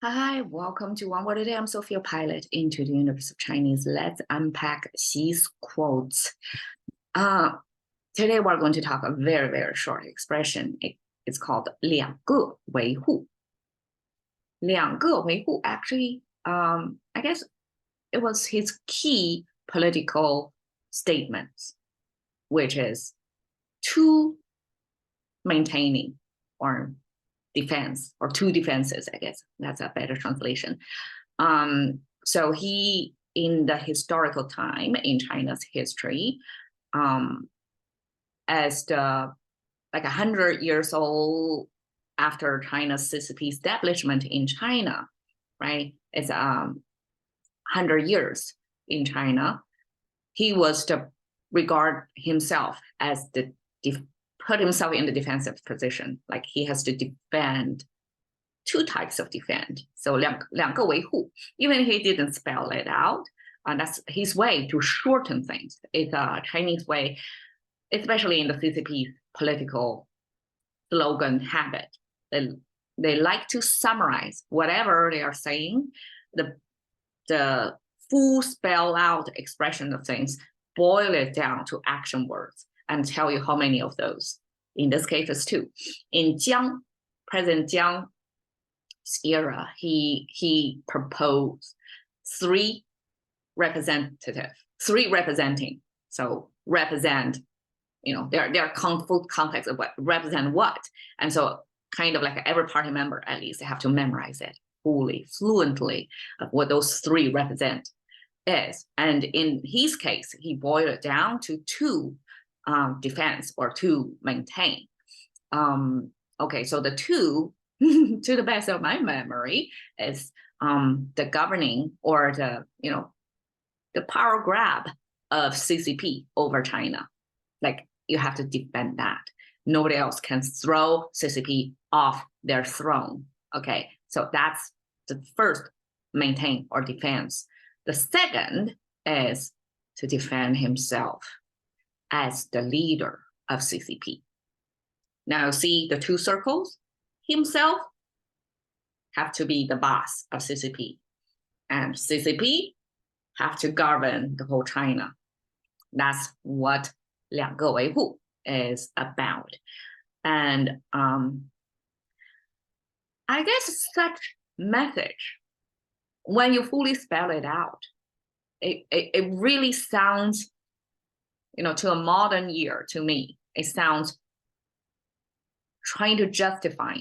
Hi, welcome to One Word a Day. I'm Sophia Pilot into the universe of Chinese. Let's unpack these quotes. Today we're going to talk a very short expression. It's called 两个维护. 两个维护, actually, I guess it was his key political statements, which is two maintaining or defense, or two defenses, I guess that's a better translation. So he, in the historical time in China's history, as the 100 years old after China's CCP establishment in China, right? It's 100 years in China. He was to regard himself as put himself in the defensive position, like he has to defend two types of defend. So 两个维护, even he didn't spell it out, that's his way to shorten things. It's a Chinese way, especially in the CCP's political slogan habit. They like to summarize whatever they are saying, the full spell out expression of things, boil it down to action words, and tell you how many of those. In this case, it's two. In President Jiang's era, he proposed three representing. So represent, their full context of what represent what. And so kind of like every party member, at least, they have to memorize it fully, fluently, of what those three represent is. And in his case, he boiled it down to two, defense or to maintain. Okay, so the two, to the best of my memory, is the governing or the power grab of CCP over China. Like, you have to defend that. Nobody else can throw CCP off their throne. Okay, so that's the first, maintain or defense. The second is to defend himself as the leader of CCP. Now see the two circles? Himself have to be the boss of CCP, and CCP have to govern the whole China. That's what 两个维护 is about. And I guess such message, when you fully spell it out, it really sounds, to a modern ear, to me, it sounds trying to justify,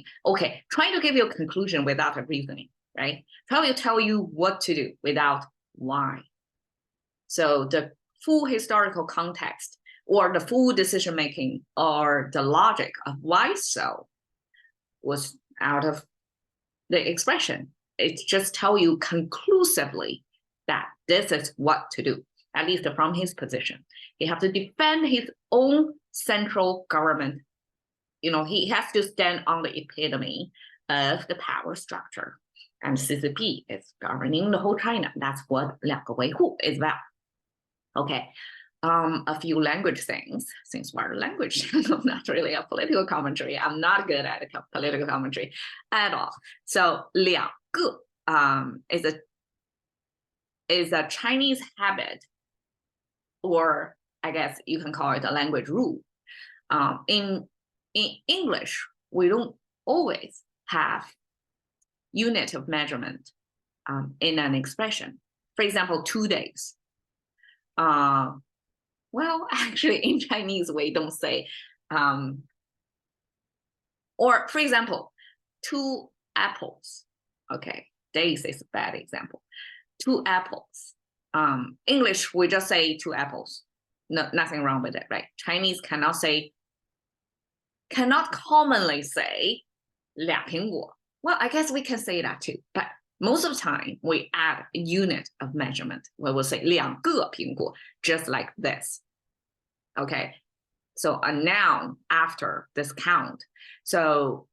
trying to give you a conclusion without a reasoning, right? Trying to tell you what to do without why. So the full historical context or the full decision-making or the logic of why so was out of the expression. It just tells you conclusively that this is what to do, at least from his position. He has to defend his own central government. He has to stand on the epitome of the power structure. And CCP is governing the whole China. That's what 两个维护 is about. Okay, a few language things, since we're a language channel, not really a political commentary. I'm not good at a political commentary at all. So 两个 is a Chinese habit, or I guess you can call it a language rule. In English, we don't always have unit of measurement in an expression. For example, 2 days. Well, actually, in Chinese, we don't say, or for example, 2 apples. Okay, days is a bad example. 2 apples. English, we just say 2 apples. No, nothing wrong with it, right? Chinese cannot commonly say 两苹果. Well, I guess we can say that too, but most of the time we add a unit of measurement where we'll say 两个苹果, just like this. Okay, so a noun after this count. So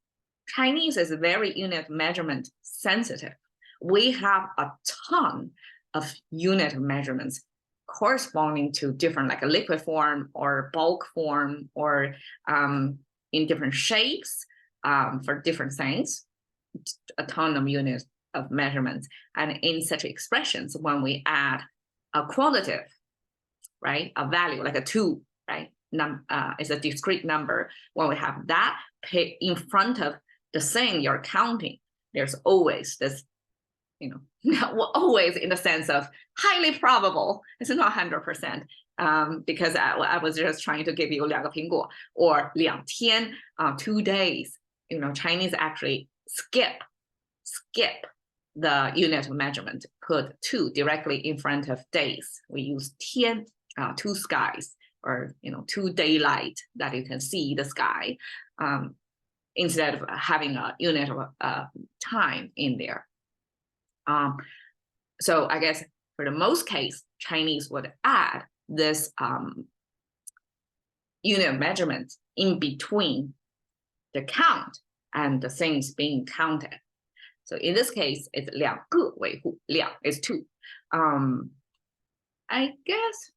Chinese is very unit measurement sensitive. We have a ton of unit measurements corresponding to different, like a liquid form or bulk form, or in different shapes for different things, a ton of units of measurements. And in such expressions, when we add a quantitative, right, a value like a 2, right, is a discrete number. When we have that in front of the thing you're counting, there's always this, always in the sense of highly probable. It's not 100%. Because I was just trying to give you 两个苹果 or 2天, 2 days. Chinese actually skip the unit of measurement, put 2 directly in front of days. We use 天, 2 skies, or 2 daylight that you can see the sky, instead of having a unit of time in there. So I guess for the most case, Chinese would add this unit of measurement in between the count and the things being counted. So in this case, it's 两个维护, 两 is 2. I guess,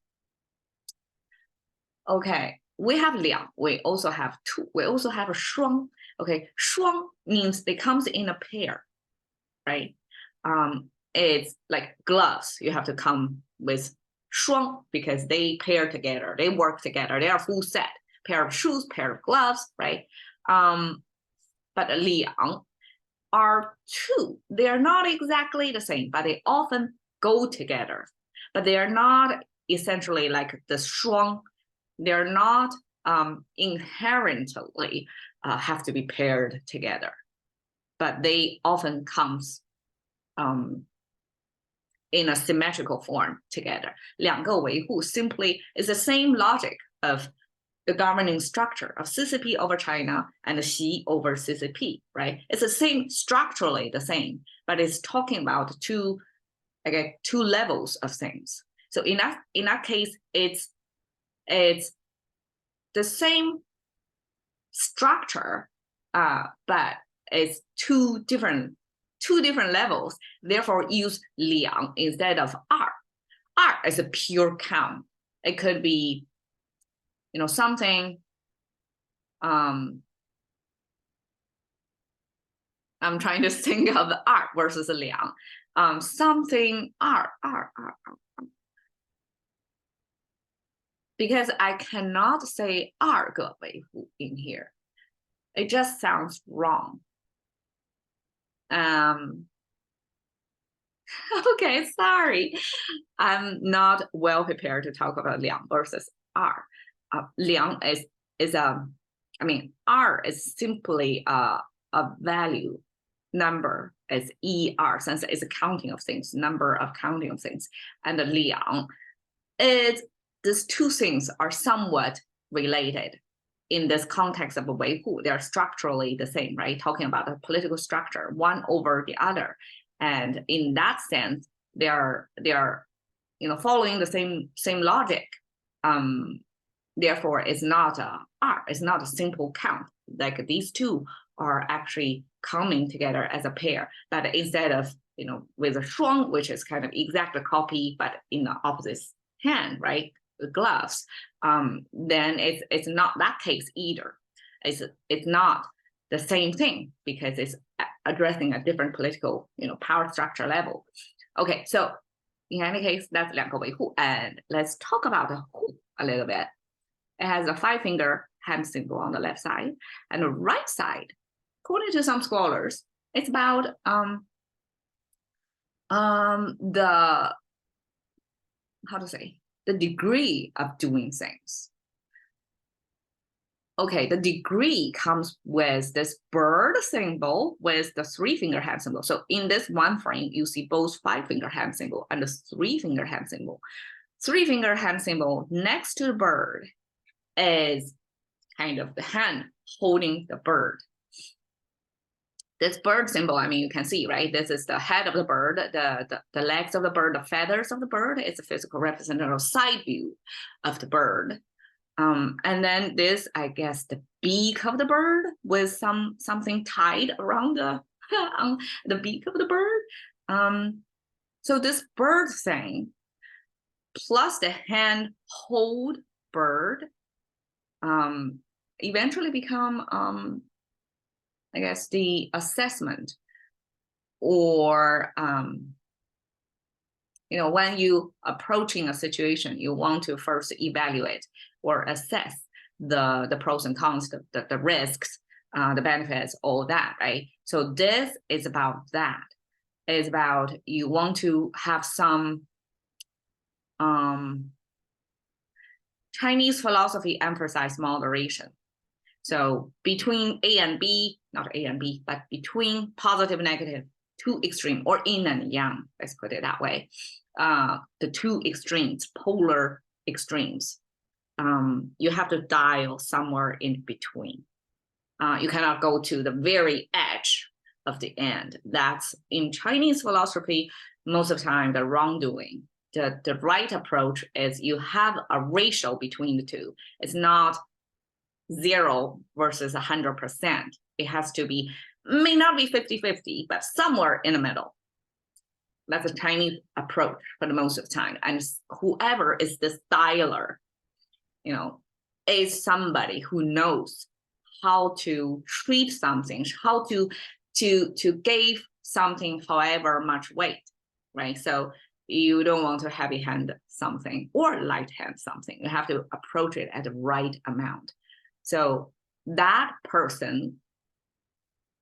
okay, we have 两, we also have 2, we also have a 双. Okay, 双 means it comes in a pair, right? It's like gloves, you have to come with 双 because they pair together, they work together, they are full set, pair of shoes, pair of gloves, right? But 两 are 2. They are not exactly the same, but they often go together. But they are not essentially like the 双. They're not inherently have to be paired together, but they often comes in a symmetrical form together. 两个维护 simply is the same logic of the governing structure of CCP over China and the Xi over CCP, right? It's the same, structurally the same, but it's talking about two levels of things. So in that case, it's the same structure, but it's two different levels. Therefore, use 两 instead of 二. 二 is a pure count. It could be, something. I'm trying to think of the 二 versus 两. Something 二. Because I cannot say 二个维护 in here. It just sounds wrong. Okay, sorry. I'm not well prepared to talk about 两 versus 二. 两 is R is simply a value number, is ER, since it's a counting of things, number of counting of things. And 两 is, these two things are somewhat related. In this context of 维护, they're structurally the same, right? Talking about the political structure, one over the other. And in that sense, they are following the same logic. Therefore, it's not it's not a simple count. Like these two are actually coming together as a pair. But instead of with a 双, which is kind of exact copy, but in the opposite hand, right? The gloves. Then it's not that case either. It's not the same thing because it's addressing a different political power structure level. Okay, so in any case, that's 两个维护. And let's talk about the 护 a little bit. It has a 5-finger hand symbol on the left side, and the right side, according to some scholars, it's about the degree of doing things. Okay, the degree comes with this bird symbol with the 3-finger hand symbol. So in this one frame, you see both 5-finger hand symbol and the 3-finger hand symbol. 3-finger hand symbol next to the bird is kind of the hand holding the bird. This bird symbol, you can see, right? This is the head of the bird, the legs of the bird, the feathers of the bird. It's a physical representative side view of the bird. And then this, I guess, the beak of the bird with something tied around the beak of the bird. So this bird thing plus the hand hold bird eventually become I guess the assessment or when you approaching a situation, you want to first evaluate or assess the pros and cons, the risks, the benefits, all that, right? So this is about that. It's about you want to have some Chinese philosophy emphasize moderation. So between A and B, not A and B, but between positive and negative, two extreme, or yin and yang, let's put it that way. The two extremes, polar extremes. You have to dial somewhere in between. You cannot go to the very edge of the end. That's in Chinese philosophy, most of the time the wrongdoing. The right approach is you have a ratio between the two. It's not 0 versus 100%. It has to be, may not be 50-50, but somewhere in the middle. That's a Chinese approach for the most of the time. And whoever is this dialer, is somebody who knows how to treat something, how to give something however much weight, right? So you don't want to heavy hand something or light hand something. You have to approach it at the right amount. So that person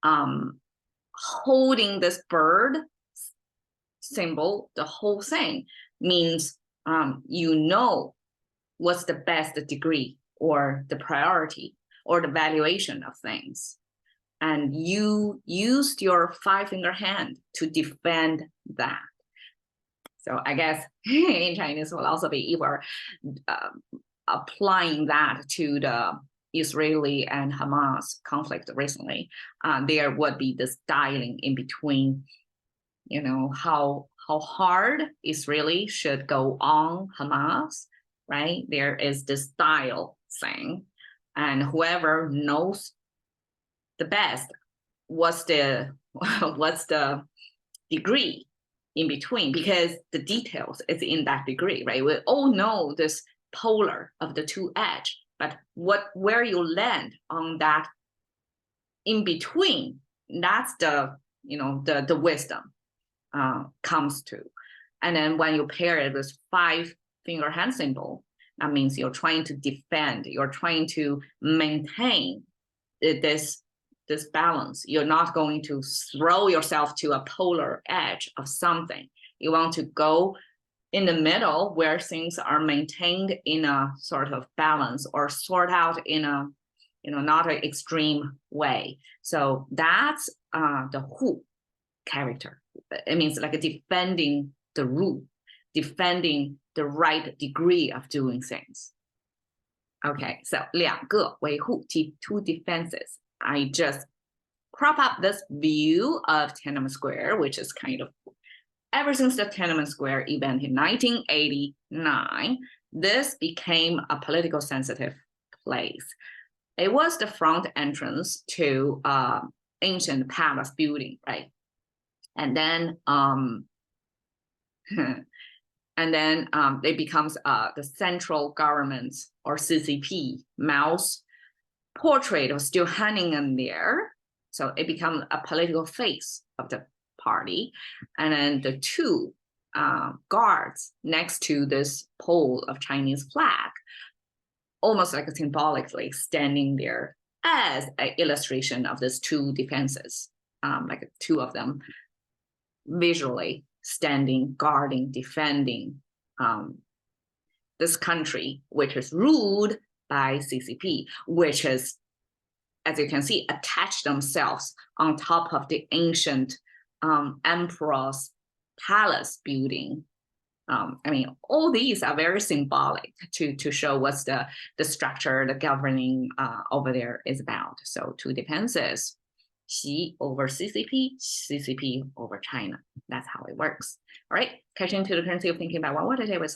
holding this bird symbol, the whole thing means what's the best degree or the priority or the valuation of things. And you used your 5-finger hand to defend that. So I guess in Chinese philosophy, if we're applying that to the Israeli and Hamas conflict recently, there would be this dialing in between, how hard Israeli should go on Hamas, right? There is this dial thing, and whoever knows the best, what's the degree in between, because the details is in that degree, right? We all know this polar of the two edge, but where you land on that in between, that's the wisdom comes to. And then when you pair it with 5-finger hand symbol, that means you're trying to defend, you're trying to maintain this balance. You're not going to throw yourself to a polar edge of something. You want to go in the middle where things are maintained in a sort of balance or sort out in a, not an extreme way. So that's the Hu character. It means like defending the rule, defending the right degree of doing things. Okay, so 两个维护, two defenses. I just crop up this view of Tiananmen Square, which is kind of ever since the Tiananmen Square event in 1989, this became a political sensitive place. It was the front entrance to ancient palace building, right? And then it becomes the central government or CCP Mao's portrait was still hanging in there. So it becomes a political face of the party. And then the two guards next to this pole of Chinese flag, almost like symbolically standing there as an illustration of these two defenses, like two of them visually standing, guarding, defending this country, which is ruled by CCP, which is, as you can see, attached themselves on top of the ancient emperor's palace building. All these are very symbolic to show what's the structure, the governing over there is about. So two defenses, Xi over CCP, CCP over China. That's how it works. All right, catching to the currency of thinking about what a day was